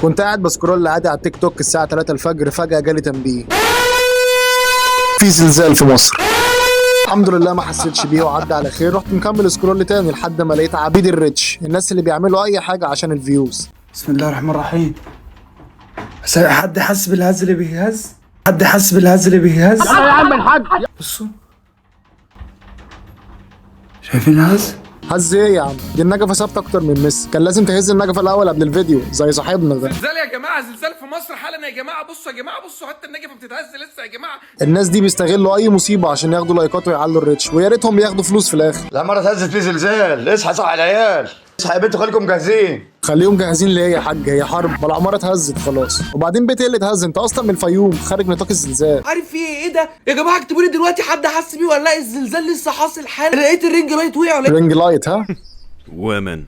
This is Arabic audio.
كنت قاعد بسكرول عادي على التيك توك الساعة 3 الفجر، فجأة جالي تنبيه في زلزال في مصر. الحمد لله ما حسيتش بيه وعدى على خير. رحت مكمل سكرول تاني لحد ما لقيت عبيد الريتش، الناس اللي بيعملوا اي حاجة عشان الفيوز. بسم الله الرحمن الرحيم. حد حس بالهز اللي بيهز؟ حد حس بالهز اللي بيهز؟ يا عم الحاج بصوا شايفين الهز؟ هز ايه يا عم؟ دي النجفة ثابتة اكتر من ميسي، كان لازم تهز النجفة الاول قبل الفيديو زي صاحبنا ده. زلزال يا جماعه، زلزال في مصر حالا يا جماعه. بصوا يا جماعه، بصوا حتى النجفه بتتهز لسه يا جماعه. الناس دي بيستغلوا اي مصيبة عشان ياخدوا لايكات ويعلوا الريتش، ويا ريتهم بياخدوا فلوس في الاخر. العمارة اتهزت في زلزال، اصحى صح العيال، اصحى يا بنت خليكم جاهزين. خليهم جاهزين ليه يا حاج؟ هي حرب؟ ما العمارة اتهزت خلاص. وبعدين بيت ايه اللي اتهز؟ انت اصلا من الفيوم، خارج نطاق الزلزال. عارف في ايه ده يا جماعه؟ اكتبوا لي دلوقتي حد حس بيه ولا لا. الزلزال لسه حاصل حالا. لقيت الرينج لايت وقع ولا رينج لايت ها؟ women